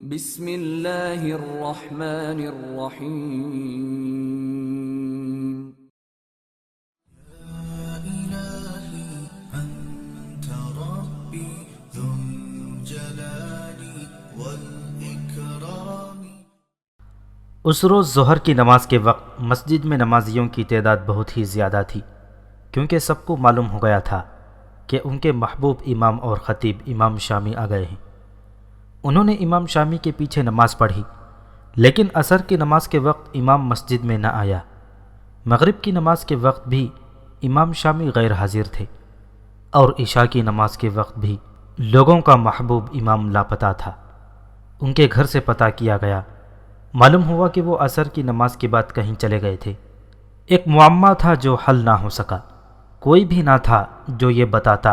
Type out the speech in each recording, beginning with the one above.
بسم اللہ الرحمن الرحیم۔ اس روز ظہر کی نماز کے وقت مسجد میں نمازیوں کی تعداد بہت ہی زیادہ تھی، کیونکہ سب کو معلوم ہو گیا تھا کہ ان کے محبوب امام اور خطیب امام شامی آ گئے ہیں۔ انہوں نے امام شامی کے پیچھے نماز پڑھی، لیکن عصر کی نماز کے وقت امام مسجد میں نہ آیا۔ مغرب کی نماز کے وقت بھی امام شامی غیر حاضر تھے، اور عشاء کی نماز کے وقت بھی لوگوں کا محبوب امام لاپتہ تھا۔ ان کے گھر سے پتہ کیا گیا، معلوم ہوا کہ وہ عصر کی نماز کے بعد کہیں چلے گئے تھے۔ ایک معمہ تھا جو حل نہ ہو سکا، کوئی بھی نہ تھا جو یہ بتاتا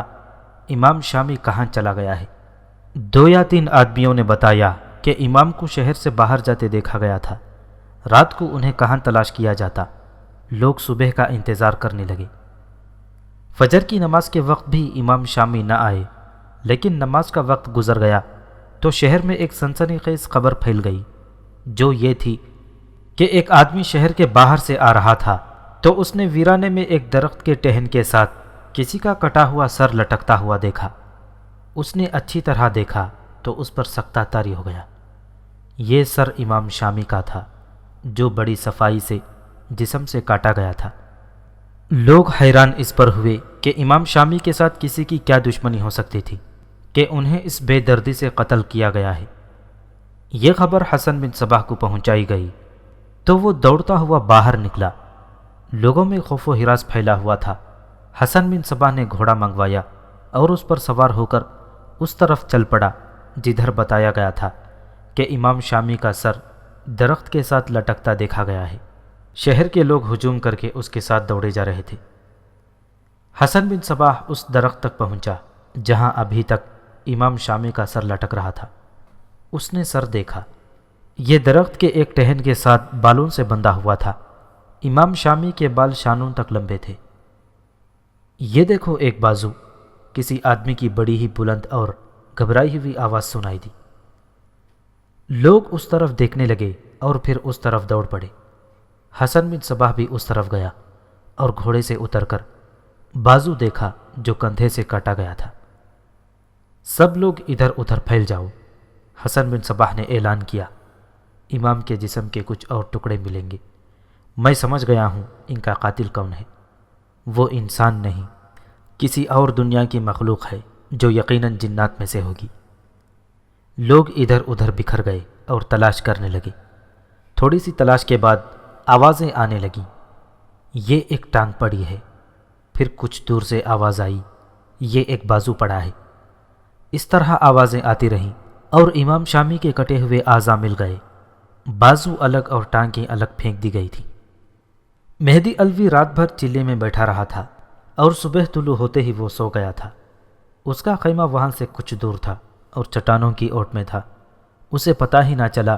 امام شامی کہاں چلا گیا ہے۔ 2 یا 3 آدمیوں نے بتایا کہ امام کو شہر سے باہر جاتے دیکھا گیا تھا۔ رات کو انہیں کہاں تلاش کیا جاتا؟ لوگ صبح کا انتظار کرنے لگے۔ فجر کی نماز کے وقت بھی امام شامی نہ آئے، لیکن نماز کا وقت گزر گیا تو شہر میں ایک سنسنی خیز خبر پھیل گئی، جو یہ تھی کہ ایک آدمی شہر کے باہر سے آ رہا تھا تو اس نے ویرانے میں ایک درخت کے ٹہن کے ساتھ کسی کا کٹا ہوا سر لٹکتا ہوا دیکھا۔ اس نے اچھی طرح دیکھا تو اس پر سکتہ طاری ہو گیا۔ یہ سر امام شامی کا تھا، جو بڑی صفائی سے جسم سے کاٹا گیا تھا۔ لوگ حیران اس پر ہوئے کہ امام شامی کے ساتھ کسی کی کیا دشمنی ہو سکتی تھی کہ انہیں اس بے دردی سے قتل کیا گیا ہے۔ یہ خبر حسن بن صباح کو پہنچائی گئی تو وہ دوڑتا ہوا باہر نکلا۔ لوگوں میں خوف و ہراس پھیلا ہوا تھا۔ حسن بن صباح نے گھوڑا منگوایا اور اس پر سوار ہو کر اس طرف چل پڑا جدھر بتایا گیا تھا کہ امام شامی کا سر درخت کے ساتھ لٹکتا دیکھا گیا ہے۔ شہر کے لوگ ہجوم کر کے اس کے ساتھ دوڑے جا رہے تھے۔ حسن بن صباح اس درخت تک پہنچا جہاں ابھی تک امام شامی کا سر لٹک رہا تھا۔ اس نے سر دیکھا، یہ درخت کے ایک ٹہن کے ساتھ بالوں سے بندھا ہوا تھا۔ امام شامی کے بال شانوں تک لمبے تھے۔ یہ دیکھو ایک بازو، کسی آدمی کی بڑی ہی بلند اور گھبرائی ہوئی آواز سنائی دی۔ لوگ اس طرف دیکھنے لگے اور پھر اس طرف دوڑ پڑے۔ حسن بن صباح بھی اس طرف گیا اور گھوڑے سے اتر کر بازو دیکھا جو کندھے سے کاٹا گیا تھا۔ سب لوگ ادھر ادھر پھیل جاؤ، حسن بن صباح نے اعلان کیا۔ امام کے جسم کے کچھ اور ٹکڑے ملیں گے۔ میں سمجھ گیا ہوں ان کا قاتل کون ہے۔ وہ انسان نہیں، کسی اور دنیا کی مخلوق ہے جو یقیناً جنات میں سے ہوگی۔ لوگ ادھر ادھر بکھر گئے اور تلاش کرنے لگے۔ تھوڑی سی تلاش کے بعد آوازیں آنے لگیں، یہ ایک ٹانگ پڑی ہے۔ پھر کچھ دور سے آواز آئی، یہ ایک بازو پڑا ہے۔ اس طرح آوازیں آتی رہیں اور امام شامی کے کٹے ہوئے اعضاء مل گئے۔ بازو الگ اور ٹانگیں الگ پھینک دی گئی تھیں۔ مہدی علوی رات بھر چلے میں بیٹھا رہا تھا اور صبح طلوع ہوتے ہی وہ سو گیا تھا۔ اس کا خیمہ وہاں سے کچھ دور تھا اور چٹانوں کی اوٹ میں تھا۔ اسے پتہ ہی نہ چلا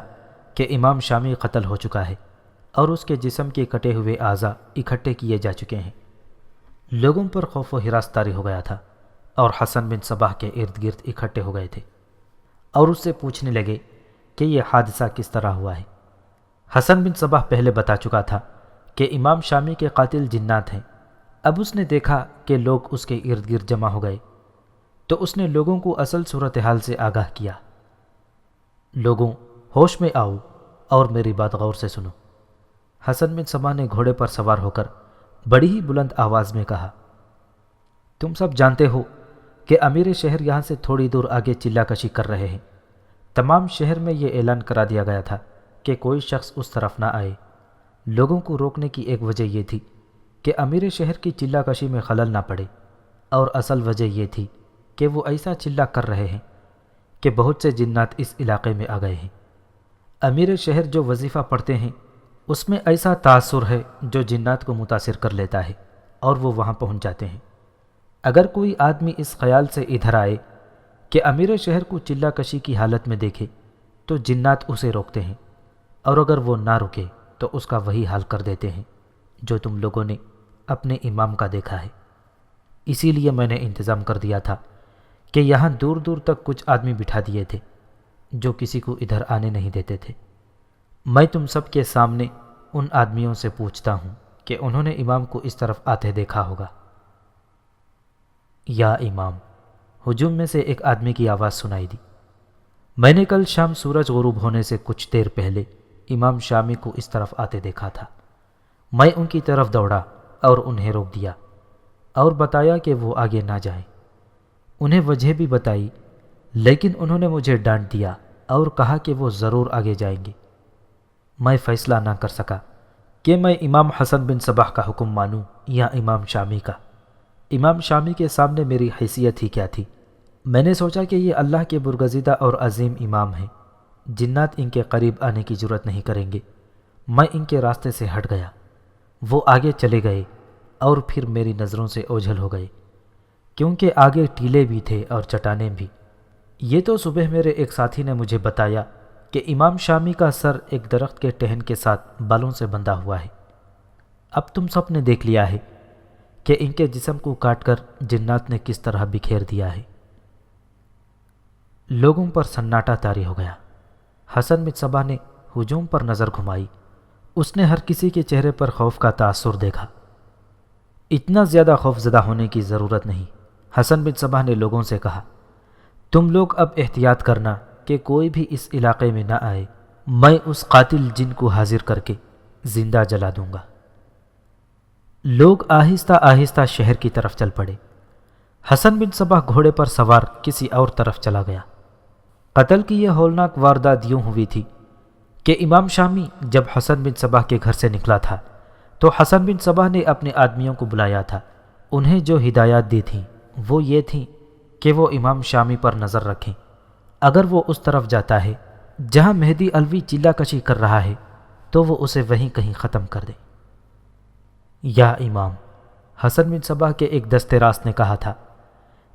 کہ امام شامی قتل ہو چکا ہے اور اس کے جسم کے کٹے ہوئے اعضاء اکٹھے کیے جا چکے ہیں۔ لوگوں پر خوف و ہراس طاری ہو گیا تھا اور حسن بن صباح کے ارد گرد اکٹھے ہو گئے تھے اور اس سے پوچھنے لگے کہ یہ حادثہ کس طرح ہوا ہے۔ حسن بن صباح پہلے بتا چکا تھا کہ امام شامی کے قاتل جنات ہیں۔ اب اس نے دیکھا کہ لوگ اس کے ارد گرد جمع ہو گئے تو اس نے لوگوں کو اصل صورتحال سے آگاہ کیا۔ لوگوں، ہوش میں آؤ اور میری بات غور سے سنو۔ حسن بن صباح نے گھوڑے پر سوار ہو کر بڑی ہی بلند آواز میں کہا، تم سب جانتے ہو کہ امیر شہر یہاں سے تھوڑی دور آگے چلہ کشی کر رہے ہیں۔ تمام شہر میں یہ اعلان کرا دیا گیا تھا کہ کوئی شخص اس طرف نہ آئے۔ لوگوں کو روکنے کی ایک وجہ یہ تھی کہ امیر شہر کی چلہ کشی میں خلل نہ پڑے، اور اصل وجہ یہ تھی کہ وہ ایسا چلہ کر رہے ہیں کہ بہت سے جنات اس علاقے میں آ گئے ہیں۔ امیر شہر جو وظیفہ پڑھتے ہیں اس میں ایسا تاثر ہے جو جنات کو متاثر کر لیتا ہے اور وہ وہاں پہنچ جاتے ہیں۔ اگر کوئی آدمی اس خیال سے ادھر آئے کہ امیر شہر کو چلہ کشی کی حالت میں دیکھے تو جنات اسے روکتے ہیں، اور اگر وہ نہ رکے تو اس کا وہی حال کر دیتے ہیں جو تم لوگوں نے اپنے امام کا دیکھا ہے۔ اسی لیے میں نے انتظام کر دیا تھا کہ یہاں دور دور تک کچھ آدمی بٹھا دیے تھے جو کسی کو ادھر آنے نہیں دیتے تھے۔ میں تم سب کے سامنے ان آدمیوں سے پوچھتا ہوں کہ انہوں نے امام کو اس طرف آتے دیکھا ہوگا۔ یا امام، ہجوم میں سے ایک آدمی کی آواز سنائی دی۔ میں نے کل شام سورج غروب ہونے سے کچھ دیر پہلے امام شامی کو اس طرف آتے دیکھا تھا۔ میں ان کی طرف دوڑا اور انہیں روک دیا اور بتایا کہ وہ آگے نہ جائیں۔ انہیں وجہ بھی بتائی، لیکن انہوں نے مجھے ڈانٹ دیا اور کہا کہ وہ ضرور آگے جائیں گے۔ میں فیصلہ نہ کر سکا کہ میں امام حسن بن صباح کا حکم مانوں یا امام شامی کا۔ امام شامی کے سامنے میری حیثیت ہی کیا تھی؟ میں نے سوچا کہ یہ اللہ کے برگزیدہ اور عظیم امام ہیں، جنات ان کے قریب آنے کی جرت نہیں کریں گے۔ میں ان کے راستے سے ہٹ گیا۔ وہ آگے چلے گئے اور پھر میری نظروں سے اوجھل ہو گئے، کیونکہ آگے ٹیلے بھی تھے اور چٹانیں بھی۔ یہ تو صبح میرے ایک ساتھی نے مجھے بتایا کہ امام شامی کا سر ایک درخت کے ٹہن کے ساتھ بالوں سے بندھا ہوا ہے۔ اب تم سب نے دیکھ لیا ہے کہ ان کے جسم کو کاٹ کر جنات نے کس طرح بکھیر دیا ہے۔ لوگوں پر سناٹا طاری ہو گیا۔ حسن بن صباح نے ہجوم پر نظر گھمائی۔ اس نے ہر کسی کے چہرے پر خوف کا تاثر دیکھا۔ اتنا زیادہ خوف زدہ ہونے کی ضرورت نہیں، حسن بن صباح نے لوگوں سے کہا۔ تم لوگ اب احتیاط کرنا کہ کوئی بھی اس علاقے میں نہ آئے، میں اس قاتل جن کو حاضر کر کے زندہ جلا دوں گا۔ لوگ آہستہ آہستہ شہر کی طرف چل پڑے۔ حسن بن صباح گھوڑے پر سوار کسی اور طرف چلا گیا۔ قتل کی یہ ہولناک واردات یوں ہوئی تھی کہ امام شامی جب حسن بن صباح کے گھر سے نکلا تھا تو حسن بن صباح نے اپنے آدمیوں کو بلایا تھا۔ انہیں جو ہدایات دی تھیں وہ یہ تھیں کہ وہ امام شامی پر نظر رکھیں۔ اگر وہ اس طرف جاتا ہے جہاں مہدی علوی چلہ کشی کر رہا ہے تو وہ اسے وہیں کہیں ختم کر دیں۔ یا امام، حسن بن صباح کے ایک دستے راست نے کہا تھا،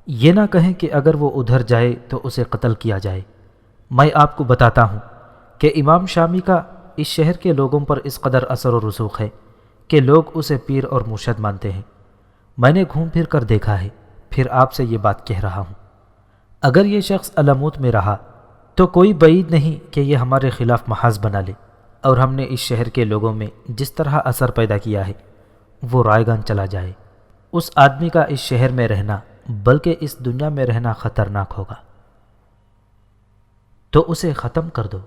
یہ نہ کہیں کہ اگر وہ ادھر جائے تو اسے قتل کیا جائے۔ میں آپ کو بتاتا ہوں کہ امام شامی کا اس شہر کے لوگوں پر اس قدر اثر و رسوخ ہے کہ لوگ اسے پیر اور مرشد مانتے ہیں۔ میں نے گھوم پھر کر دیکھا ہے، پھر آپ سے یہ بات کہہ رہا ہوں۔ اگر یہ شخص علموت میں رہا تو کوئی بعید نہیں کہ یہ ہمارے خلاف محاذ بنا لے، اور ہم نے اس شہر کے لوگوں میں جس طرح اثر پیدا کیا ہے وہ رائیگان چلا جائے۔ اس آدمی کا اس شہر میں رہنا بلکہ اس دنیا میں رہنا خطرناک ہوگا۔ تو اسے ختم کر دو،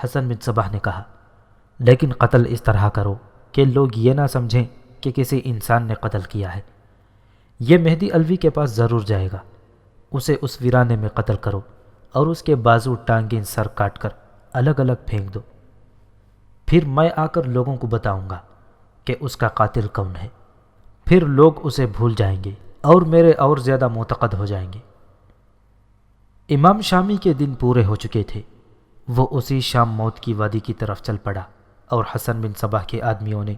حسن بن صباح نے کہا، لیکن قتل اس طرح کرو کہ لوگ یہ نہ سمجھیں کہ کسی انسان نے قتل کیا ہے۔ یہ مہدی علوی کے پاس ضرور جائے گا، اسے اس ویرانے میں قتل کرو اور اس کے بازو ٹانگیں سر کاٹ کر الگ الگ پھینک دو۔ پھر میں آ کر لوگوں کو بتاؤں گا کہ اس کا قاتل کون ہے۔ پھر لوگ اسے بھول جائیں گے اور میرے اور زیادہ معتقد ہو جائیں گے۔ امام شامی کے دن پورے ہو چکے تھے۔ وہ اسی شام موت کی وادی کی طرف چل پڑا اور حسن بن صباح کے آدمیوں نے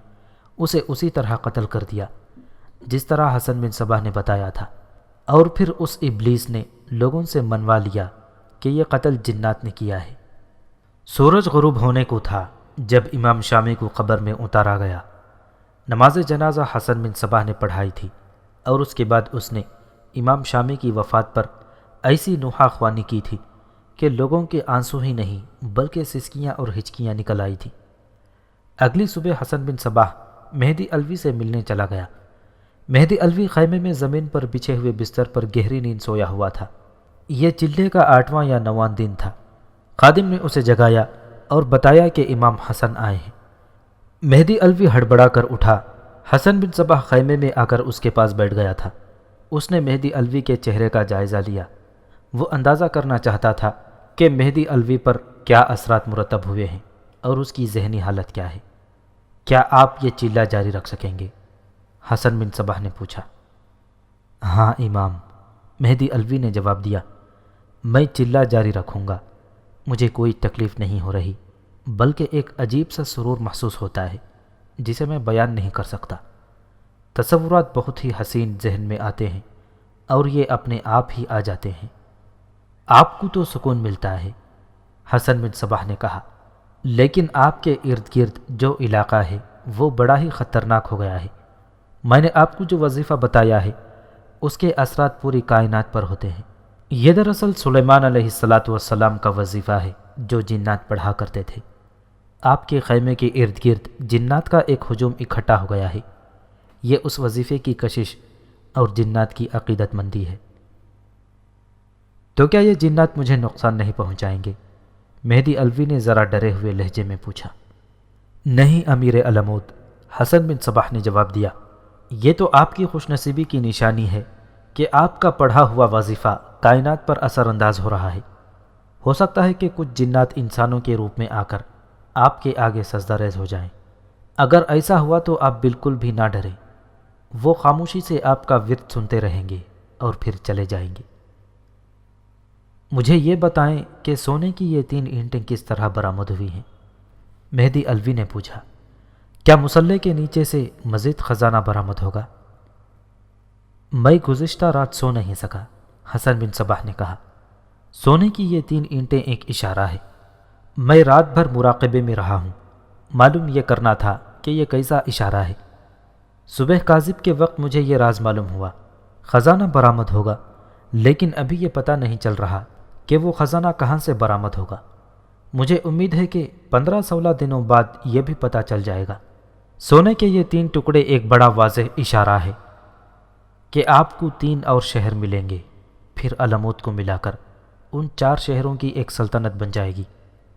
اسے اسی طرح قتل کر دیا جس طرح حسن بن صباح نے بتایا تھا، اور پھر اس ابلیس نے لوگوں سے منوا لیا کہ یہ قتل جنات نے کیا ہے۔ سورج غروب ہونے کو تھا جب امام شامی کو قبر میں اتارا گیا۔ نماز جنازہ حسن بن صباح نے پڑھائی تھی، اور اس کے بعد اس نے امام شامی کی وفات پر ایسی نوحہ خوانی کی تھی کہ لوگوں کے آنسو ہی نہیں بلکہ سسکیاں اور ہچکیاں نکل آئی تھیں۔ اگلی صبح حسن بن صباح مہدی علوی سے ملنے چلا گیا۔ مہدی علوی خیمے میں زمین پر بچھے ہوئے بستر پر گہری نیند سویا ہوا تھا۔ یہ چلے کا 8واں یا 9واں دن تھا۔ خادم نے اسے جگایا اور بتایا کہ امام حسن آئے ہیں۔ مہدی علوی ہڑبڑا کر اٹھا۔ حسن بن صباح خیمے میں آ کر اس کے پاس بیٹھ گیا تھا۔ اس نے مہدی علوی کے چہرے کا جائزہ لیا۔ وہ اندازہ کرنا چاہتا تھا کہ مہدی علوی پر کیا اثرات مرتب ہوئے ہیں اور اس کی ذہنی حالت کیا ہے۔ کیا آپ یہ چلہ جاری رکھ سکیں گے؟ حسن بن صباح نے پوچھا۔ ہاں امام، مہدی علوی نے جواب دیا، میں چلہ جاری رکھوں گا۔ مجھے کوئی تکلیف نہیں ہو رہی، بلکہ ایک عجیب سا سرور محسوس ہوتا ہے جسے میں بیان نہیں کر سکتا۔ تصورات بہت ہی حسین ذہن میں آتے ہیں اور یہ اپنے آپ ہی آ جاتے ہیں۔ آپ کو تو سکون ملتا ہے، حسن بن صباح نے کہا، لیکن آپ کے ارد گرد جو علاقہ ہے وہ بڑا ہی خطرناک ہو گیا ہے۔ میں نے آپ کو جو وظیفہ بتایا ہے اس کے اثرات پوری کائنات پر ہوتے ہیں۔ یہ دراصل سلیمان علیہ السلام کا وظیفہ ہے جو جنات پڑھا کرتے تھے۔ آپ کے خیمے کے ارد گرد جنات کا ایک ہجوم اکٹھا ہو گیا ہے۔ یہ اس وظیفے کی کشش اور جنات کی عقیدت مندی ہے۔ تو کیا یہ جنات مجھے نقصان نہیں پہنچائیں گے؟ مہدی علوی نے ذرا ڈرے ہوئے لہجے میں پوچھا۔ نہیں امیر علمود، حسن بن صباح نے جواب دیا، یہ تو آپ کی خوش نصیبی کی نشانی ہے کہ آپ کا پڑھا ہوا وظیفہ کائنات پر اثر انداز ہو رہا ہے۔ ہو سکتا ہے کہ کچھ جنات انسانوں کے روپ میں آ کر آپ کے آگے سجدہ ریز ہو جائیں۔ اگر ایسا ہوا تو آپ بالکل بھی نہ ڈریں، وہ خاموشی سے آپ کا ورد سنتے رہیں گے اور پھر چلے جائیں گے۔ مجھے یہ بتائیں کہ سونے کی یہ 3 اینٹیں کس طرح برآمد ہوئی ہیں؟ مہدی علوی نے پوچھا۔ کیا مسلح کے نیچے سے مزید خزانہ برآمد ہوگا؟ میں گزشتہ رات سو نہیں سکا، حسن بن صباح نے کہا۔ سونے کی یہ 3 اینٹیں ایک اشارہ ہے۔ میں رات بھر مراقبے میں رہا ہوں، معلوم یہ کرنا تھا کہ یہ کیسا اشارہ ہے۔ صبح کاذب کے وقت مجھے یہ راز معلوم ہوا، خزانہ برآمد ہوگا، لیکن ابھی یہ پتہ نہیں چل رہا کہ وہ خزانہ کہاں سے برآمد ہوگا۔ مجھے امید ہے کہ 15-16 دنوں بعد یہ بھی پتہ چل جائے گا۔ سونے کے یہ 3 ٹکڑے ایک بڑا واضح اشارہ ہے کہ آپ کو 3 اور شہر ملیں گے، پھر علمود کو ملا کر ان 4 شہروں کی ایک سلطنت بن جائے گی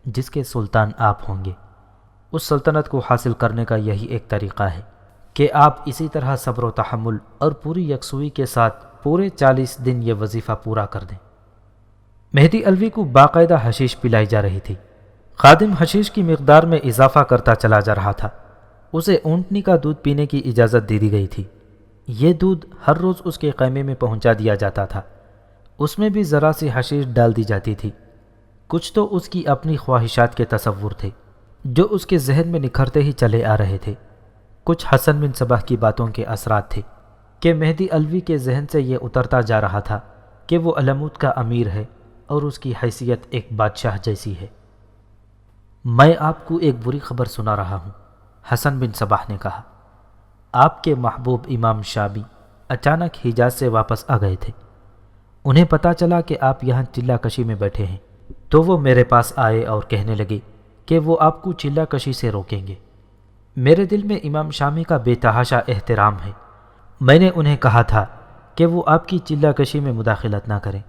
جس کے سلطان آپ ہوں گے۔ اس سلطنت کو حاصل کرنے کا یہی ایک طریقہ ہے کہ آپ اسی طرح صبر و تحمل اور پوری یکسوئی کے ساتھ پورے 40 دن یہ وظیفہ پورا کر دیں۔ مہدی علوی کو باقاعدہ حشیش پلائی جا رہی تھی۔ خادم حشیش کی مقدار میں اضافہ کرتا چلا جا رہا تھا۔ اسے اونٹنی کا دودھ پینے کی اجازت دے دی گئی تھی۔ یہ دودھ ہر روز اس کے خیمے میں پہنچا دیا جاتا تھا۔ اس میں بھی ذرا سی حشیش ڈال دی جاتی تھی۔ کچھ تو اس کی اپنی خواہشات کے تصور تھے جو اس کے ذہن میں نکھرتے ہی چلے آ رہے تھے، کچھ حسن بن صباح کی باتوں کے اثرات تھے کہ مہدی علوی کے ذہن سے یہ اترتا جا رہا تھا کہ وہ علمود کا امیر ہے اور اس کی حیثیت ایک بادشاہ جیسی ہے۔ میں آپ کو ایک بری خبر سنا رہا ہوں، حسن بن صباح نے کہا۔ آپ کے محبوب امام شامی اچانک حجاز سے واپس آ گئے تھے۔ انہیں پتہ چلا کہ آپ یہاں چلہ کشی میں بیٹھے ہیں تو وہ میرے پاس آئے اور کہنے لگے کہ وہ آپ کو چلہ کشی سے روکیں گے۔ میرے دل میں امام شامی کا بے تحاشا احترام ہے۔ میں نے انہیں کہا تھا کہ وہ آپ کی چلہ کشی میں مداخلت نہ کریں،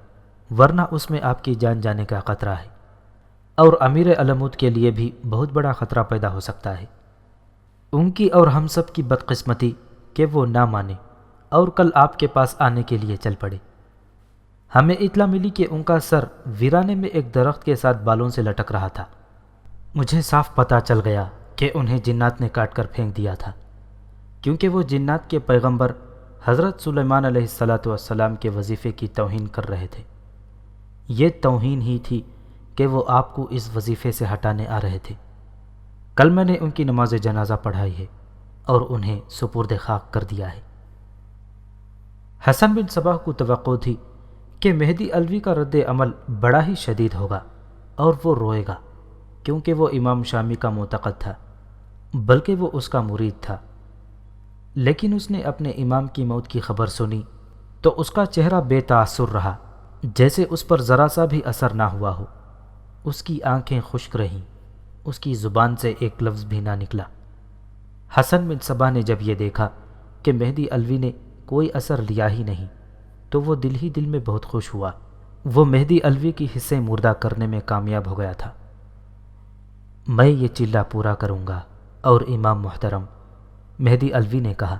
ورنہ اس میں آپ کی جان جانے کا خطرہ ہے، اور امیر علمود کے لیے بھی بہت بڑا خطرہ پیدا ہو سکتا ہے۔ ان کی اور ہم سب کی بدقسمتی کہ وہ نہ مانے اور کل آپ کے پاس آنے کے لیے چل پڑے۔ ہمیں اطلاع ملی کہ ان کا سر ویرانے میں ایک درخت کے ساتھ بالوں سے لٹک رہا تھا۔ مجھے صاف پتہ چل گیا کہ انہیں جنات نے کاٹ کر پھینک دیا تھا، کیونکہ وہ جنات کے پیغمبر حضرت سلیمان علیہ السلام کے وظیفے کی توہین کر رہے تھے۔ یہ توہین ہی تھی کہ وہ آپ کو اس وظیفے سے ہٹانے آ رہے تھے۔ کل میں نے ان کی نماز جنازہ پڑھائی ہے اور انہیں سپرد خاک کر دیا ہے۔ حسن بن صباح کو توقع تھی کہ مہدی علوی کا رد عمل بڑا ہی شدید ہوگا اور وہ روئے گا، کیونکہ وہ امام شامی کا معتقد تھا، بلکہ وہ اس کا مرید تھا۔ لیکن اس نے اپنے امام کی موت کی خبر سنی تو اس کا چہرہ بے تاثر رہا، جیسے اس پر ذرا سا بھی اثر نہ ہوا ہو۔ اس کی آنکھیں خشک رہیں، اس کی زبان سے ایک لفظ بھی نہ نکلا۔ حسن بن صباح نے جب یہ دیکھا کہ مہدی علوی نے کوئی اثر لیا ہی نہیں تو وہ دل ہی دل میں بہت خوش ہوا۔ وہ مہدی علوی کی حصے مردہ کرنے میں کامیاب ہو گیا تھا۔ میں یہ چلہ پورا کروں گا، اور امام محترم، مہدی علوی نے کہا،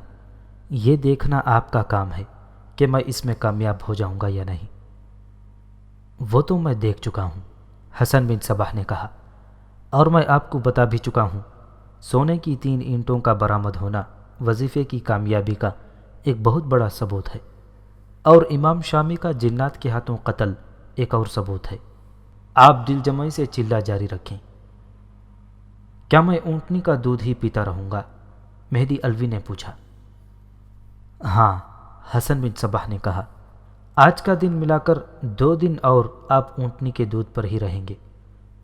یہ دیکھنا آپ کا کام ہے کہ میں اس میں کامیاب ہو جاؤں گا یا نہیں۔ وہ تو میں دیکھ چکا ہوں، حسن بن صباح نے کہا، اور میں آپ کو بتا بھی چکا ہوں۔ سونے کی 3 اینٹوں کا برآمد ہونا وظیفے کی کامیابی کا ایک بہت بڑا ثبوت ہے، اور امام شامی کا جنات کے ہاتھوں قتل ایک اور ثبوت ہے۔ آپ دل جمعی سے چلہ جاری رکھیں۔ کیا میں اونٹنی کا دودھ ہی پیتا رہوں گا؟ مہدی علوی نے پوچھا۔ ہاں، حسن بن صباح نے کہا، آج کا دن ملا کر 2 دن اور آپ اونٹنی کے دودھ پر ہی رہیں گے۔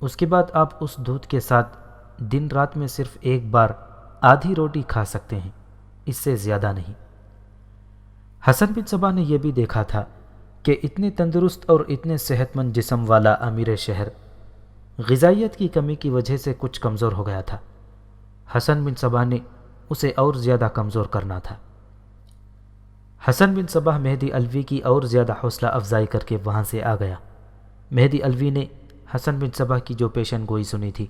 اس کے بعد آپ اس دودھ کے ساتھ دن رات میں صرف ایک بار آدھی روٹی کھا سکتے ہیں، اس سے زیادہ نہیں۔ حسن بن صباح نے یہ بھی دیکھا تھا کہ اتنے تندرست اور اتنے صحت مند جسم والا امیر شہر غذائیت کی کمی کی وجہ سے کچھ کمزور ہو گیا تھا۔ حسن بن صباح نے اسے اور زیادہ کمزور کرنا تھا۔ حسن بن صباح مہدی علوی کی اور زیادہ حوصلہ افزائی کر کے وہاں سے آ گیا۔ مہدی علوی نے حسن بن صباح کی جو پیشن گوئی سنی تھی،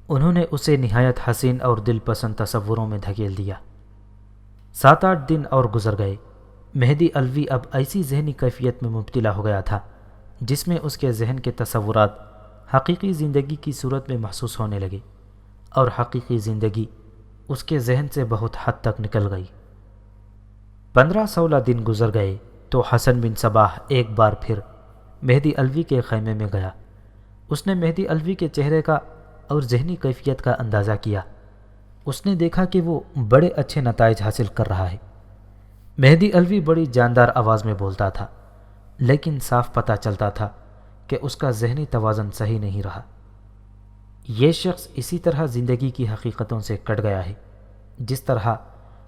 انہوں نے اسے نہایت حسین اور دل پسند تصوروں میں دھکیل دیا۔ 7-8 دن اور گزر گئے۔ مہدی علوی اب ایسی ذہنی کیفیت میں مبتلا ہو گیا تھا جس میں اس کے ذہن کے تصورات حقیقی زندگی کی صورت میں محسوس ہونے لگے، اور حقیقی زندگی اس کے ذہن سے بہت حد تک نکل گئی۔ 15-16 دن گزر گئے تو حسن بن صباح ایک بار پھر مہدی علوی کے خیمے میں گیا۔ اس نے مہدی علوی کے چہرے کا اور ذہنی کیفیت کا اندازہ کیا۔ اس نے دیکھا کہ وہ بڑے اچھے نتائج حاصل کر رہا ہے۔ مہدی علوی بڑی جاندار آواز میں بولتا تھا، لیکن صاف پتہ چلتا تھا کہ اس کا ذہنی توازن صحیح نہیں رہا۔ یہ شخص اسی طرح زندگی کی حقیقتوں سے کٹ گیا ہے جس طرح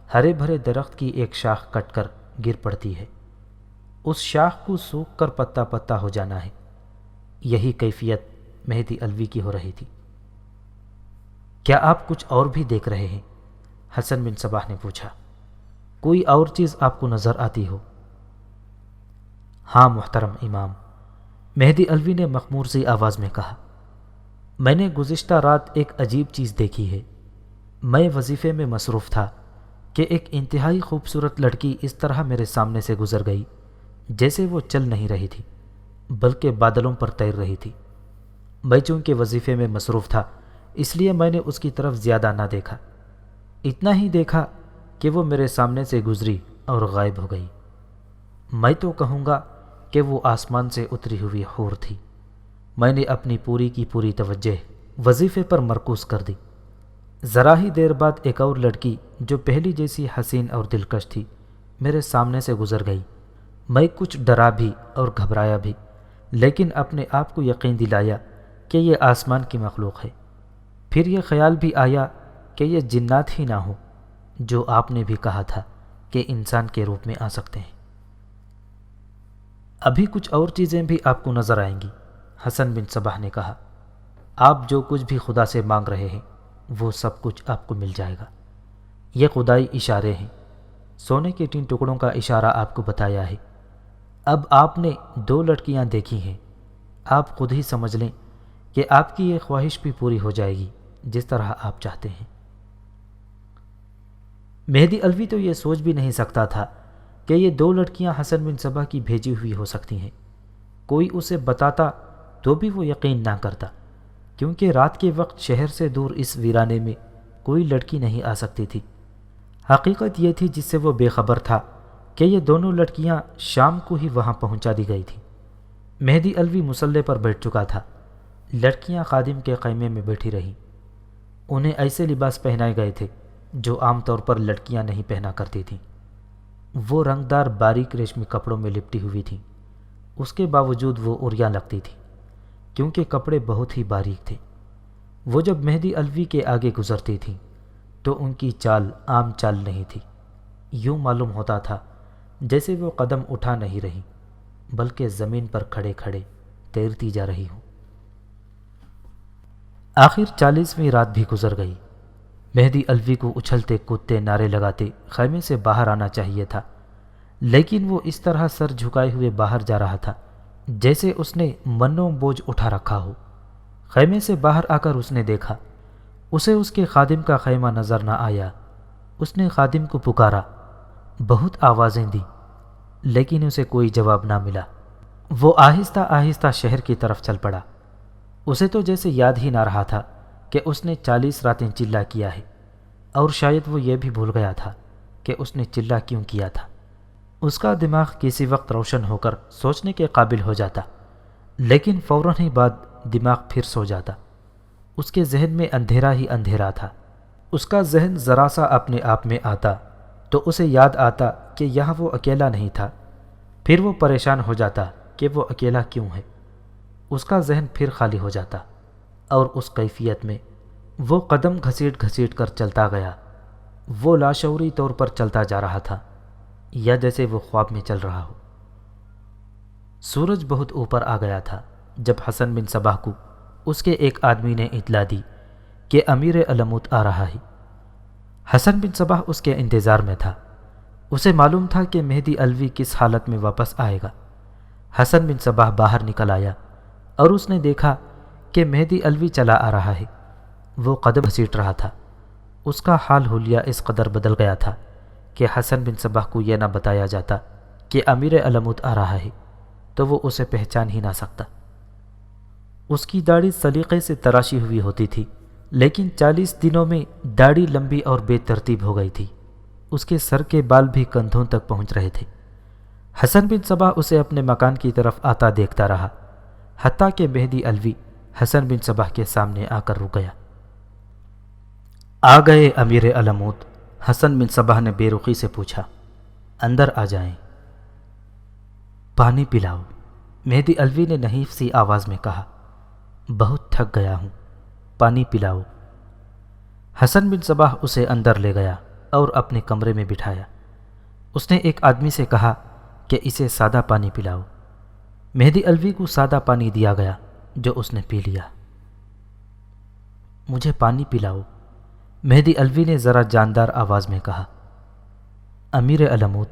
ہرے بھرے درخت کی ایک شاخ کٹ کر گر پڑتی ہے، اس شاخ کو سوکھ کر پتا پتا ہو جانا ہے۔ یہی کیفیت مہدی علوی کی ہو رہی تھی۔ کیا آپ کچھ اور بھی دیکھ رہے ہیں؟ حسن بن صباح نے پوچھا۔ کوئی اور چیز آپ کو نظر آتی ہو؟ ہاں محترم امام، مہدی علوی نے مخمور سی آواز میں کہا، میں نے گزشتہ رات ایک عجیب چیز دیکھی ہے۔ میں وظیفے میں مصروف تھا کہ ایک انتہائی خوبصورت لڑکی اس طرح میرے سامنے سے گزر گئی جیسے وہ چل نہیں رہی تھی بلکہ بادلوں پر تیر رہی تھی۔ میں چونکہ وظیفے میں مصروف تھا اس لیے میں نے اس کی طرف زیادہ نہ دیکھا، اتنا ہی دیکھا کہ وہ میرے سامنے سے گزری اور غائب ہو گئی۔ میں تو کہوں گا کہ وہ آسمان سے اتری ہوئی حور تھی۔ میں نے اپنی پوری کی پوری توجہ وظیفے پر مرکوز کر دی۔ ذرا ہی دیر بعد ایک اور لڑکی جو پہلی جیسی حسین اور دلکش تھی میرے سامنے سے گزر گئی۔ میں کچھ ڈرا بھی اور گھبرایا بھی، لیکن اپنے آپ کو یقین دلایا کہ یہ آسمان کی مخلوق ہے۔ پھر یہ خیال بھی آیا کہ یہ جنات ہی نہ ہو جو آپ نے بھی کہا تھا کہ انسان کے روپ میں آ سکتے ہیں۔ ابھی کچھ اور چیزیں بھی آپ کو نظر آئیں گی، حسن بن صباح نے کہا۔ آپ جو کچھ بھی خدا سے مانگ رہے ہیں وہ سب کچھ آپ کو مل جائے گا۔ یہ خدائی اشارے ہیں۔ سونے کے 3 ٹکڑوں کا اشارہ آپ کو بتایا ہے۔ اب آپ نے 2 لڑکیاں دیکھی ہیں، آپ خود ہی سمجھ لیں کہ آپ کی یہ خواہش بھی پوری ہو جائے گی جس طرح آپ چاہتے ہیں۔ مہدی علوی تو یہ سوچ بھی نہیں سکتا تھا کہ یہ 2 لڑکیاں حسن بن صباح کی بھیجی ہوئی ہو سکتی ہیں۔ کوئی اسے بتاتا تو بھی وہ یقین نہ کرتا، کیونکہ رات کے وقت شہر سے دور اس ویرانے میں کوئی لڑکی نہیں آ سکتی تھی۔ حقیقت یہ تھی جس سے وہ بے خبر تھا کہ یہ دونوں لڑکیاں شام کو ہی وہاں پہنچا دی گئی تھیں۔ مہدی علوی مسلح پر بیٹھ چکا تھا، لڑکیاں خادم کے خیمے میں بیٹھی رہیں۔ انہیں ایسے لباس پہنائے گئے تھے جو عام طور پر لڑکیاں نہیں پہنا کرتی تھیں۔ وہ رنگدار باریک ریشمی کپڑوں میں لپٹی ہوئی تھیں، اس کے باوجود وہ عریاں لگتی تھیں کیونکہ کپڑے بہت ہی باریک تھے۔ وہ جب مہدی علوی کے آگے گزرتی تھیں تو ان کی چال عام چال نہیں تھی، یوں معلوم ہوتا تھا جیسے وہ قدم اٹھا نہیں رہی بلکہ زمین پر کھڑے کھڑے تیرتی جا رہی ہوں۔ آخر 40ویں رات بھی گزر گئی۔ مہدی علوی کو اچھلتے کودتے نعرے لگاتے خیمے سے باہر آنا چاہیے تھا، لیکن وہ اس طرح سر جھکائے ہوئے باہر جا رہا تھا جیسے اس نے منوں بوجھ اٹھا رکھا ہو۔ خیمے سے باہر آ کر اس نے دیکھا، اسے اس کے خادم کا خیمہ نظر نہ آیا۔ اس نے خادم کو پکارا، بہت آوازیں دیں، لیکن اسے کوئی جواب نہ ملا۔ وہ آہستہ آہستہ شہر کی طرف چل پڑا۔ اسے تو جیسے یاد ہی نہ رہا تھا کہ اس نے 40 راتیں چلہ کیا ہے، اور شاید وہ یہ بھی بھول گیا تھا کہ اس نے چلہ کیوں کیا تھا۔ اس کا دماغ کسی وقت روشن ہو کر سوچنے کے قابل ہو جاتا، لیکن فوراً ہی بعد دماغ پھر سو جاتا۔ اس کے ذہن میں اندھیرا ہی اندھیرا تھا۔ اس کا ذہن ذرا سا اپنے آپ میں آتا تو اسے یاد آتا کہ یہاں وہ اکیلا نہیں تھا، پھر وہ پریشان ہو جاتا کہ وہ اکیلا کیوں ہے۔ اس کا ذہن پھر خالی ہو جاتا، اور اس کیفیت میں وہ قدم گھسیٹ گھسیٹ کر چلتا گیا۔ وہ لاشعوری طور پر چلتا جا رہا تھا، یا جیسے وہ خواب میں چل رہا ہو۔ سورج بہت اوپر آ گیا تھا جب حسن بن صباح کو اس کے ایک آدمی نے اطلاع دی کہ امیر علموت آ رہا ہے۔ حسن بن صباح اس کے انتظار میں تھا۔ اسے معلوم تھا کہ مہدی علوی کس حالت میں واپس آئے گا۔ حسن بن صباح باہر نکل آیا اور اس نے دیکھا کہ مہدی علوی چلا آ رہا ہے۔ وہ قدم گھسیٹ رہا تھا۔ اس کا حال حلیہ اس قدر بدل گیا تھا کہ حسن بن صباح کو یہ نہ بتایا جاتا کہ امیر علموت آ رہا ہے تو وہ اسے پہچان ہی نہ سکتا۔ اس کی داڑھی سلیقے سے تراشی ہوئی ہوتی تھی، لیکن 40 دنوں میں داڑھی لمبی اور بے ترتیب ہو گئی تھی۔ اس کے سر کے بال بھی کندھوں تک پہنچ رہے تھے۔ حسن بن صباح اسے اپنے مکان کی طرف آتا دیکھتا رہا، حتیٰ کہ مہدی علوی حسن بن صباح کے سامنے آ کر رک گیا۔ آ گئے امیر علموت؟ حسن بن صباح نے بے رخی سے پوچھا۔ اندر آ جائیں۔ پانی پلاؤ، مہدی علوی نے نحیف سی آواز میں کہا۔ بہت تھک گیا ہوں، پانی پلاؤ۔ حسن بن صباح اسے اندر لے گیا اور اپنے کمرے میں بٹھایا۔ اس نے ایک آدمی سے کہا کہ اسے سادہ پانی پلاؤ۔ مہدی علوی کو سادہ پانی دیا گیا جو اس نے پی لیا۔ مجھے پانی پلاؤ، مہدی علوی نے ذرا جاندار آواز میں کہا۔ امیر علموت،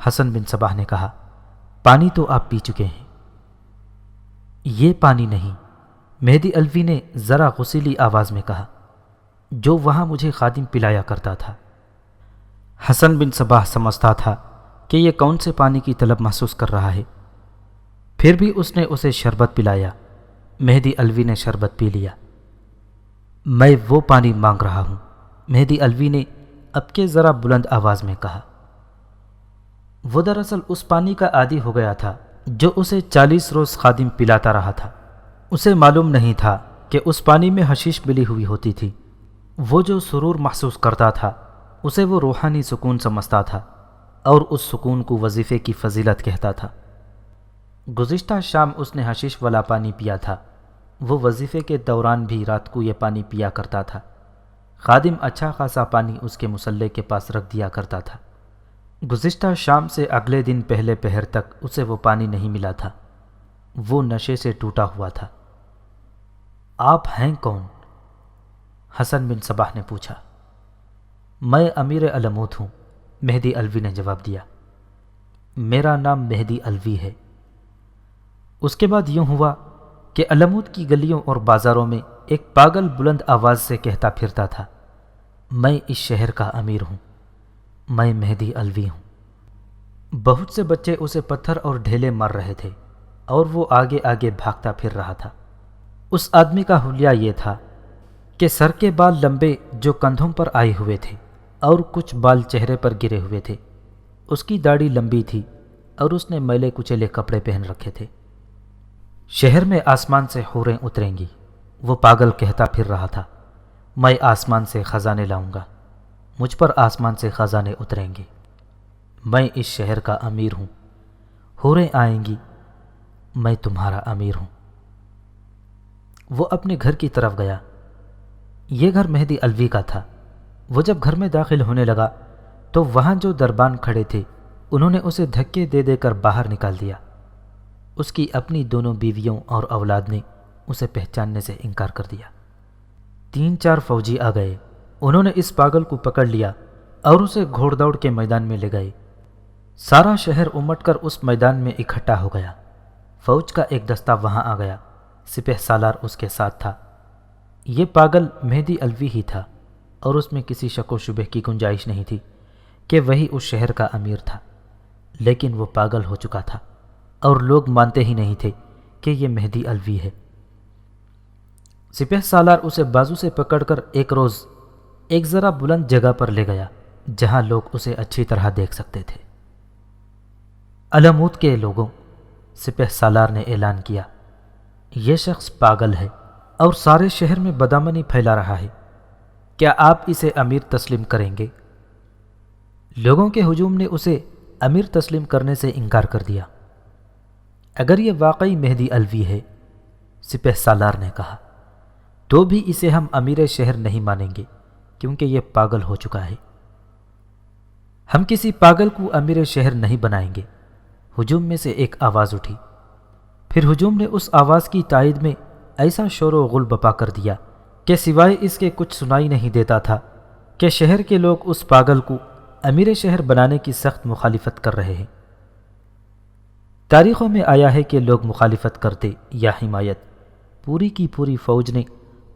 حسن بن صباح نے کہا، پانی تو آپ پی چکے ہیں۔ یہ پانی نہیں، مہدی علوی نے ذرا غصیلی آواز میں کہا، جو وہاں مجھے خادم پلایا کرتا تھا۔ حسن بن صباح سمجھتا تھا کہ یہ کون سے پانی کی طلب محسوس کر رہا ہے، پھر بھی اس نے اسے شربت پلایا۔ مہدی علوی نے شربت پی لیا۔ میں وہ پانی مانگ رہا ہوں، مہدی علوی نے اب کے ذرا بلند آواز میں کہا۔ وہ دراصل اس پانی کا عادی ہو گیا تھا جو اسے 40 روز خادم پلاتا رہا تھا۔ اسے معلوم نہیں تھا کہ اس پانی میں حشیش ملی ہوئی ہوتی تھی۔ وہ جو سرور محسوس کرتا تھا اسے وہ روحانی سکون سمجھتا تھا اور اس سکون کو وظیفے کی فضیلت کہتا تھا۔ گزشتہ شام اس نے حشیش والا پانی پیا تھا۔ وہ وظیفے کے دوران بھی رات کو یہ پانی پیا کرتا تھا۔ خادم اچھا خاصا پانی اس کے مصلے کے پاس رکھ دیا کرتا تھا۔ گزشتہ شام سے اگلے دن پہلے پہر تک اسے وہ پانی نہیں ملا تھا۔ وہ نشے سے ٹوٹا ہوا تھا۔ آپ ہیں کون؟ حسن بن صباح نے پوچھا۔ میں امیر علموت ہوں، مہدی علوی نے جواب دیا۔ میرا نام مہدی علوی ہے۔ اس کے بعد یوں ہوا کہ علموت کی گلیوں اور بازاروں میں ایک پاگل بلند آواز سے کہتا پھرتا تھا، میں اس شہر کا امیر ہوں، میں مہدی علوی ہوں۔ بہت سے بچے اسے پتھر اور ڈھیلے مار رہے تھے اور وہ آگے آگے بھاگتا پھر رہا تھا۔ اس آدمی کا حلیہ یہ تھا کہ سر کے بال لمبے جو کندھوں پر آئے ہوئے تھے اور کچھ بال چہرے پر گرے ہوئے تھے۔ اس کی داڑھی لمبی تھی اور اس نے میلے کچیلے کپڑے پہن رکھے تھے۔ شہر میں آسمان سے حوریں اتریں گی، وہ پاگل کہتا پھر رہا تھا۔ میں آسمان سے خزانے لاؤں گا، مجھ پر آسمان سے خزانے اتریں گے۔ میں اس شہر کا امیر ہوں، حوریں آئیں گی، میں تمہارا امیر ہوں۔ وہ اپنے گھر کی طرف گیا۔ یہ گھر مہدی علوی کا تھا۔ وہ جب گھر میں داخل ہونے لگا تو وہاں جو دربان کھڑے تھے انہوں نے اسے دھکے دے دے کر باہر نکال دیا۔ اس کی اپنی دونوں بیویوں اور اولاد نے اسے پہچاننے سے انکار کر دیا۔ 3-4 فوجی آ گئے۔ انہوں نے اس پاگل کو پکڑ لیا اور اسے گھوڑ دوڑ کے میدان میں لے گئے۔ سارا شہر امٹ کر اس میدان میں اکٹھا ہو گیا۔ فوج کا ایک دستہ وہاں آ گیا، سپہ سالار اس کے ساتھ تھا۔ یہ پاگل مہدی علوی ہی تھا اور اس میں کسی شک و شبہ کی گنجائش نہیں تھی کہ وہی اس شہر کا امیر تھا، لیکن وہ پاگل ہو چکا تھا اور لوگ مانتے ہی نہیں تھے کہ یہ مہدی علوی ہے۔ سپہ سالار اسے بازو سے پکڑ کر ایک روز ایک ذرا بلند جگہ پر لے گیا جہاں لوگ اسے اچھی طرح دیکھ سکتے تھے۔ علموت کے لوگوں، سپہ سالار نے اعلان کیا، یہ شخص پاگل ہے اور سارے شہر میں بدامنی پھیلا رہا ہے۔ کیا آپ اسے امیر تسلیم کریں گے؟ لوگوں کے ہجوم نے اسے امیر تسلیم کرنے سے انکار کر دیا۔ اگر یہ واقعی مہدی علوی ہے، سپہ سالار نے کہا، تو بھی اسے ہم امیر شہر نہیں مانیں گے کیونکہ یہ پاگل ہو چکا ہے۔ ہم کسی پاگل کو امیر شہر نہیں بنائیں گے۔ ہجوم میں سے ایک آواز اٹھی۔ پھر ہجوم نے اس آواز کی تائید میں ایسا شور و غل بپا کر دیا کہ سوائے اس کے کچھ سنائی نہیں دیتا تھا کہ شہر کے لوگ اس پاگل کو امیر شہر بنانے کی سخت مخالفت کر رہے ہیں۔ تاریخوں میں آیا ہے کہ لوگ مخالفت کرتے یا حمایت، پوری کی پوری فوج نے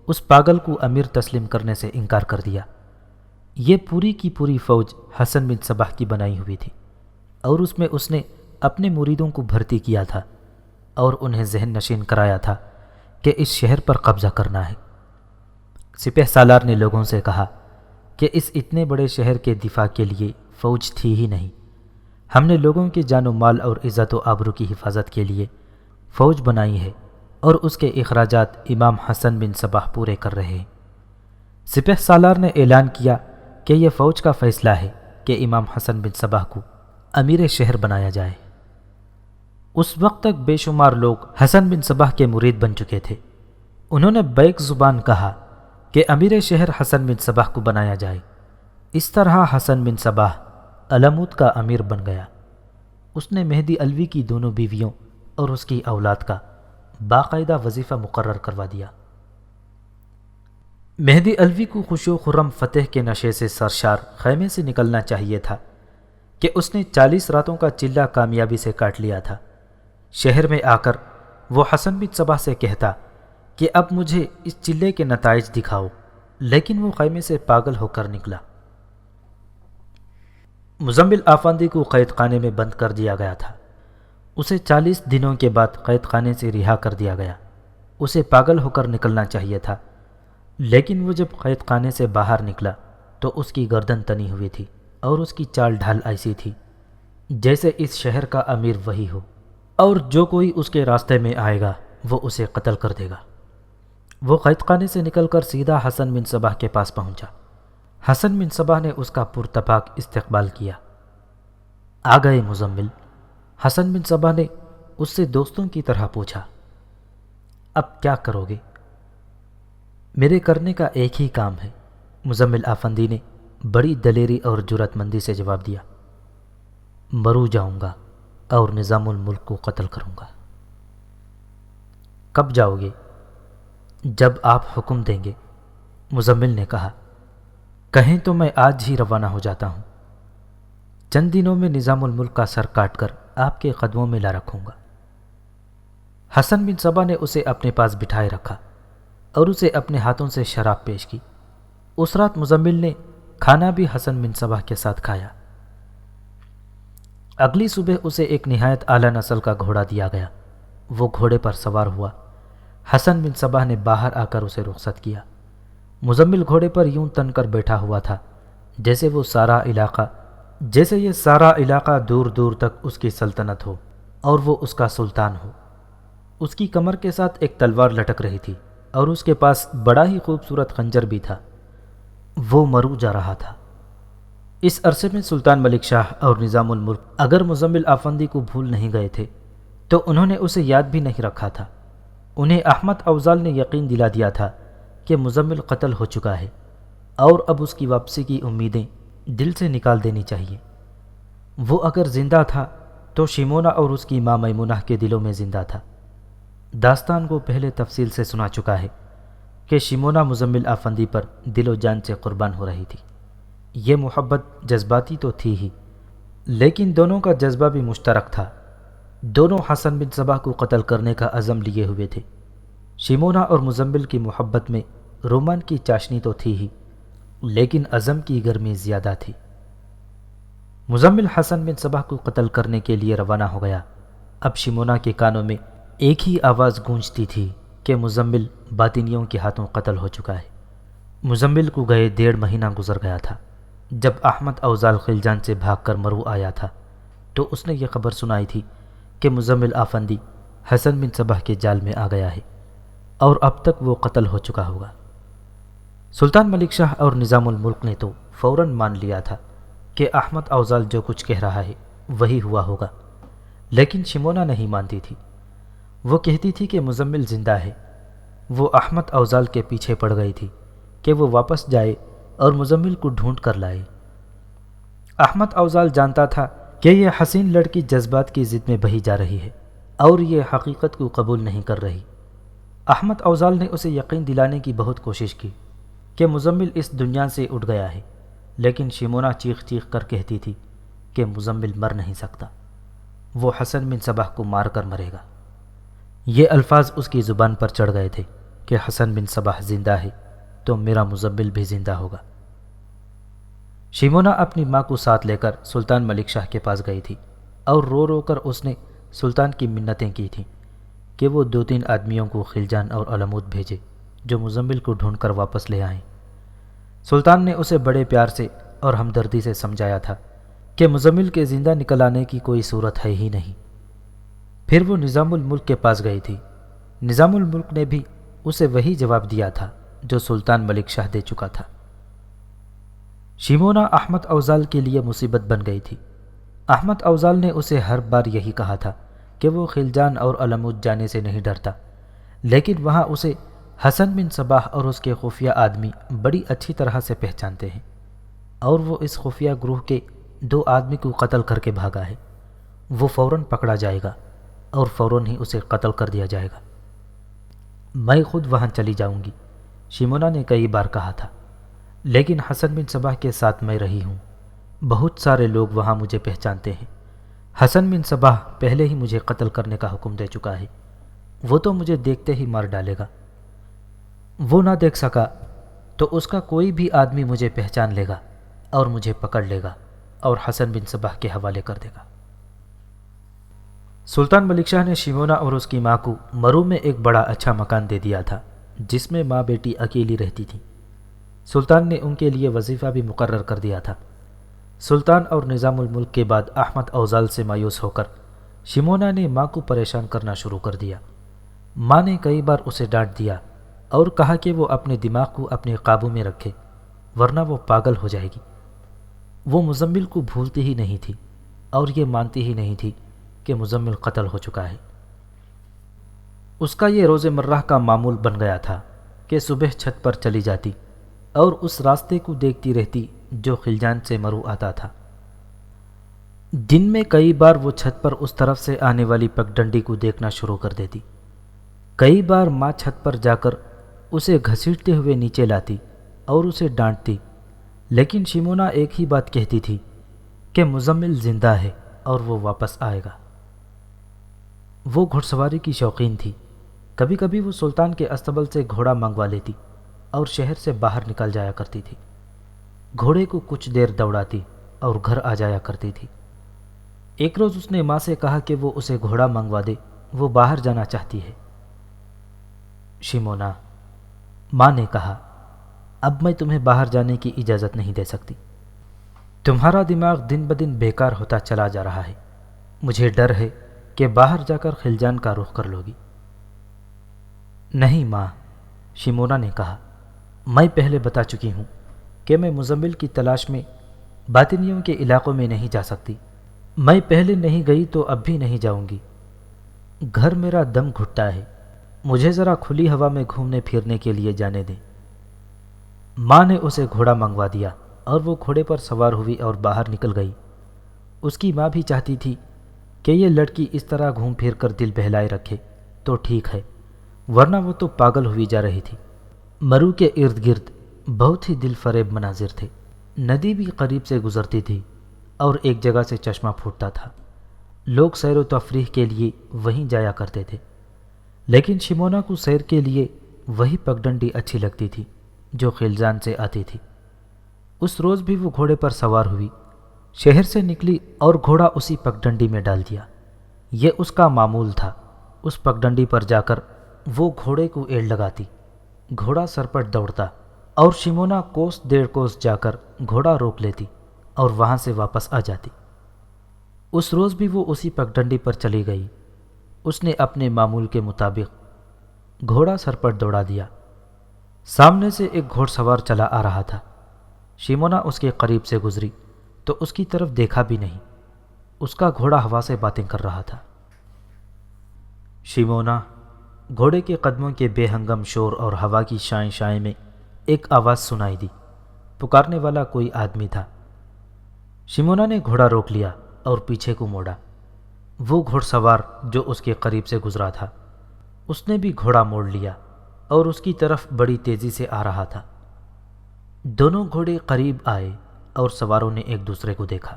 اس پاگل کو امیر تسلیم کرنے سے انکار کر دیا۔ یہ پوری کی پوری فوج حسن بن صباح کی بنائی ہوئی تھی، اور اس نے اپنے مریدوں کو بھرتی کیا تھا اور انہیں ذہن نشین کرایا تھا کہ اس شہر پر قبضہ کرنا ہے۔ سپہ سالار نے لوگوں سے کہا کہ اس اتنے بڑے شہر کے دفاع کے لیے فوج تھی ہی نہیں، ہم نے لوگوں کے جان و مال اور عزت و آبرو کی حفاظت کے لیے فوج بنائی ہے، اور اس کے اخراجات امام حسن بن صباح پورے کر رہے ہیں۔ سپہ سالار نے اعلان کیا کہ یہ فوج کا فیصلہ ہے کہ امام حسن بن صباح کو امیر شہر بنایا جائے۔ اس وقت تک بے شمار لوگ حسن بن صباح کے مرید بن چکے تھے۔ انہوں نے بیک زبان کہا کہ امیر شہر حسن بن صباح کو بنایا جائے۔ اس طرح حسن بن صباح علمود کا امیر بن گیا۔ اس نے مہدی علوی کی دونوں بیویوں اور اس کی اولاد کا باقاعدہ وظیفہ مقرر کروا دیا۔ مہدی علوی کو خوش و خرم فتح کے نشے سے سرشار خیمے سے نکلنا چاہیے تھا کہ اس نے 40 راتوں کا چلہ کامیابی سے کاٹ لیا تھا۔ شہر میں آ کر وہ حسن بن صباح سے کہتا کہ اب مجھے اس چلے کے نتائج دکھاؤ، لیکن وہ خیمے سے پاگل ہو کر نکلا۔ مزمل آفندی کو قید خانے میں بند کر دیا گیا تھا۔ اسے 40 دنوں کے بعد قید خانے سے رہا کر دیا گیا۔ اسے پاگل ہو کر نکلنا چاہیے تھا، لیکن وہ جب قید خانے سے باہر نکلا تو اس کی گردن تنی ہوئی تھی اور اس کی چال ڈھال ایسی تھی جیسے اس شہر کا امیر وہی ہو، اور جو کوئی اس کے راستے میں آئے گا وہ اسے قتل کر دے گا۔ وہ قید خانے سے نکل کر سیدھا حسن بن صباح کے پاس پہنچا۔ حسن بن صباح نے اس کا پرتپاک استقبال کیا۔ آ گئے مزمل؟ حسن بن صباح نے اس سے دوستوں کی طرح پوچھا۔ اب کیا کرو گے؟ میرے کرنے کا ایک ہی کام ہے، مزمل آفندی نے بڑی دلیری اور جرأت مندی سے جواب دیا۔ مرو جاؤں گا اور نظام الملک کو قتل کروں گا۔ کب جاؤ گے؟ جب آپ حکم دیں گے، مزمل نے کہا۔ کہیں تو میں آج ہی روانہ ہو جاتا ہوں۔ چند دنوں میں نظام الملک کا سر کاٹ کر آپ کے قدموں میں لا رکھوں گا۔ حسن بن صباح نے اسے اپنے پاس بٹھائے رکھا اور اسے اپنے ہاتھوں سے شراب پیش کی۔ اس رات مزمل نے کھانا بھی حسن بن صباح کے ساتھ کھایا۔ اگلی صبح اسے ایک نہایت اعلیٰ نسل کا گھوڑا دیا گیا۔ وہ گھوڑے پر سوار ہوا۔ حسن بن صباح نے باہر آ کر اسے رخصت کیا۔ مزمل گھوڑے پر یوں تن کر بیٹھا ہوا تھا جیسے یہ سارا علاقہ دور دور تک اس کی سلطنت ہو اور وہ اس کا سلطان ہو۔ اس کی کمر کے ساتھ ایک تلوار لٹک رہی تھی اور اس کے پاس بڑا ہی خوبصورت خنجر بھی تھا۔ وہ مرو جا رہا تھا۔ اس عرصے میں سلطان ملک شاہ اور نظام الملک اگر مزمل آفندی کو بھول نہیں گئے تھے تو انہوں نے اسے یاد بھی نہیں رکھا تھا۔ انہیں احمد اوزال نے یقین دلا دیا تھا کہ مزمل قتل ہو چکا ہے اور اب اس کی واپسی کی امیدیں دل سے نکال دینی چاہیے۔ وہ اگر زندہ تھا تو شیمونہ اور اس کی ماں میمونہ کے دلوں میں زندہ تھا۔ داستان کو پہلے تفصیل سے سنا چکا ہے کہ شیمونہ مزمل آفندی پر دل و جان سے قربان ہو رہی تھی۔ یہ محبت جذباتی تو تھی ہی، لیکن دونوں کا جذبہ بھی مشترک تھا۔ دونوں حسن بن صباح کو قتل کرنے کا عزم لیے ہوئے تھے۔ شیمونہ اور مزمل کی محبت میں رومان کی چاشنی تو تھی ہی، لیکن عزم کی گرمی زیادہ تھی۔ مزمل حسن بن صباح کو قتل کرنے کے لیے روانہ ہو گیا۔ اب شیمونہ کے کانوں میں ایک ہی آواز گونجتی تھی کہ مزمل باطنیوں کے ہاتھوں قتل ہو چکا ہے۔ مزمل کو گئے 1.5 مہینہ گزر گیا تھا۔ جب احمد اوزال خلجان سے بھاگ کر مرو آیا تھا تو اس نے یہ خبر سنائی تھی کہ مزمل آفندی حسن بن صباح کے جال میں آ گیا ہے اور اب تک وہ قتل ہو چکا ہوگا۔ سلطان ملک شاہ اور نظام الملک نے تو فوراً مان لیا تھا کہ احمد اوزال جو کچھ کہہ رہا ہے وہی ہوا ہوگا، لیکن شیمونہ نہیں مانتی تھی۔ وہ کہتی تھی کہ مزمل زندہ ہے۔ وہ احمد اوزال کے پیچھے پڑ گئی تھی کہ وہ واپس جائے اور مزمل کو ڈھونڈ کر لائے۔ احمد اوزال جانتا تھا کہ یہ حسین لڑکی جذبات کی ضد میں بہی جا رہی ہے اور یہ حقیقت کو قبول نہیں کر رہی۔ احمد اوزال نے اسے یقین دلانے کی بہت کوشش کی کہ مزمل اس دنیا سے اٹھ گیا ہے، لیکن شیمونا چیخ چیخ کر کہتی تھی کہ مزمل مر نہیں سکتا، وہ حسن بن صباح کو مار کر مرے گا۔ یہ الفاظ اس کی زبان پر چڑھ گئے تھے کہ حسن بن صباح زندہ ہے تو میرا مزمل بھی زندہ ہوگا۔ شیمونا اپنی ماں کو ساتھ لے کر سلطان ملک شاہ کے پاس گئی تھی اور رو رو کر اس نے سلطان کی منتیں کی تھیں کہ وہ 2-3 آدمیوں کو خلجان اور علمود بھیجے جو مزمل کو ڈھونڈ کر واپس لے آئیں۔ سلطان نے اسے بڑے پیار سے اور ہمدردی سے سمجھایا تھا کہ مزمل کے زندہ نکل آنے کی کوئی صورت ہے ہی نہیں۔ پھر وہ نظام الملک کے پاس گئی تھی۔ نظام الملک نے بھی اسے وہی جواب دیا تھا جو سلطان ملک شاہ دے چکا تھا۔ شیمونا احمد اوزال کے لیے مصیبت بن گئی تھی۔ احمد اوزال نے اسے ہر بار یہی کہا تھا کہ وہ خلجان اور علمود جانے سے نہیں ڈرتا، لیکن وہاں اسے حسن بن صباح اور اس کے خفیہ آدمی بڑی اچھی طرح سے پہچانتے ہیں، اور وہ اس خفیہ گروہ کے 2 آدمی کو قتل کر کے بھاگا ہے۔ وہ فوراً پکڑا جائے گا اور فوراً ہی اسے قتل کر دیا جائے گا۔ میں خود وہاں چلی جاؤں گی، شیمونا نے کئی بار کہا تھا، لیکن حسن بن صباح کے ساتھ میں رہی ہوں۔ بہت سارے لوگ وہاں مجھے پہچانتے ہیں۔ حسن بن صباح پہلے ہی مجھے قتل کرنے کا حکم دے چکا ہے، وہ تو مجھے دیکھتے ہی مار ڈالے گا۔ وہ نہ دیکھ سکا تو اس کا کوئی بھی آدمی مجھے پہچان لے گا اور مجھے پکڑ لے گا اور حسن بن صباح کے حوالے کر دے گا۔ سلطان ملک شاہ نے شیمونا اور اس کی ماں کو مرو میں ایک بڑا اچھا مکان دے دیا تھا جس میں ماں بیٹی اکیلی رہتی تھی۔ سلطان نے ان کے لیے وظیفہ بھی مقرر کر دیا تھا۔ سلطان اور نظام الملک کے بعد احمد اوزال سے مایوس ہو کر شیمونا نے ماں کو پریشان کرنا شروع کر دیا۔ ماں نے کئی بار اسے ڈانٹ دیا اور کہا کہ وہ اپنے دماغ کو اپنے قابو میں رکھے ورنہ وہ پاگل ہو جائے گی۔ وہ مزمل کو بھولتی ہی نہیں تھی اور یہ مانتی ہی نہیں تھی کہ مزمل قتل ہو چکا ہے۔ اس کا یہ روز مرہ کا معمول بن گیا تھا کہ صبح چھت پر چلی جاتی اور اس راستے کو دیکھتی رہتی جو خلجان سے مرو آتا تھا۔ دن میں کئی بار وہ چھت پر اس طرف سے آنے والی پگڈنڈی کو دیکھنا شروع کر دیتی۔ کئی بار ماں چھت پر جا کر اسے گھسیٹتے ہوئے نیچے لاتی اور اسے ڈانٹتی، لیکن شیمونا ایک ہی بات کہتی تھی کہ مزمل زندہ ہے اور وہ واپس آئے گا۔ وہ گھڑ سواری کی شوقین تھی۔ کبھی کبھی وہ سلطان کے استبل سے گھوڑا منگوا لیتی اور شہر سے باہر نکل جایا کرتی تھی۔ گھوڑے کو کچھ دیر دوڑاتی اور گھر آ جایا کرتی تھی۔ ایک روز اس نے ماں سے کہا کہ وہ اسے گھوڑا منگوا دے، وہ باہر جانا چاہتی ہے۔ شیمونا، ماں نے کہا، اب میں تمہیں باہر جانے کی اجازت نہیں دے سکتی۔ تمہارا دماغ دن بدن بیکار ہوتا چلا جا رہا ہے۔ مجھے ڈر ہے کہ باہر جا کر خلجان کا رخ کر لوگی۔ نہیں ماں، شیمونا نے کہا، میں پہلے بتا چکی ہوں کہ میں مزمل کی تلاش میں باطنیوں کے علاقوں میں نہیں جا سکتی۔ میں پہلے نہیں گئی تو اب بھی نہیں جاؤں گی۔ گھر میرا دم گھٹتا ہے، مجھے ذرا کھلی ہوا میں گھومنے پھرنے کے لیے جانے دیں۔ ماں نے اسے گھوڑا منگوا دیا اور وہ گھوڑے پر سوار ہوئی اور باہر نکل گئی۔ اس کی ماں بھی چاہتی تھی کہ یہ لڑکی اس طرح گھوم پھر کر دل بہلائے رکھے تو ٹھیک ہے، ورنہ وہ تو پاگل ہوئی جا رہی تھی۔ مرو کے ارد گرد بہت ہی دل فریب مناظر تھے۔ ندی بھی قریب سے گزرتی تھی اور ایک جگہ سے چشمہ پھوٹتا تھا۔ لوگ سیر و تفریح کے لیے وہیں جایا کرتے تھے، لیکن شیمونا کو سیر کے لیے وہی پگڈنڈی اچھی لگتی تھی جو خلجان سے آتی تھی۔ اس روز بھی وہ گھوڑے پر سوار ہوئی، شہر سے نکلی اور گھوڑا اسی پگڈنڈی میں ڈال دیا۔ یہ اس کا معمول تھا۔ اس پگڈنڈی پر جا کر وہ گھوڑے کو ایڑ لگاتی، گھوڑا سرپٹ دوڑتا اور شیمونا کوس 1.5 کوس جا کر گھوڑا روک لیتی اور وہاں سے واپس آ جاتی۔ اس روز بھی وہ اسی پگڈنڈی پر چلی گئی۔ اس نے اپنے معمول کے مطابق گھوڑا سرپٹ دوڑا دیا۔ سامنے سے ایک گھوڑ سوار چلا آ رہا تھا۔ شیمونا اس کے قریب سے گزری تو اس کی طرف دیکھا بھی نہیں۔ اس کا گھوڑا ہوا سے باتیں کر رہا تھا۔ شیمونا، گھوڑے کے قدموں کے بے ہنگم شور اور ہوا کی شائیں شائیں میں ایک آواز سنائی دی۔ پکارنے والا کوئی آدمی تھا۔ شیمونا نے گھوڑا روک لیا اور پیچھے کو موڑا۔ وہ گھوڑ سوار جو اس کے قریب سے گزرا تھا اس نے بھی گھوڑا موڑ لیا اور اس کی طرف بڑی تیزی سے آ رہا تھا۔ دونوں گھوڑے قریب آئے اور سواروں نے ایک دوسرے کو دیکھا۔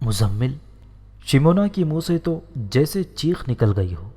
مزمل، شمونا کی منہ سے تو جیسے چیخ نکل گئی ہو۔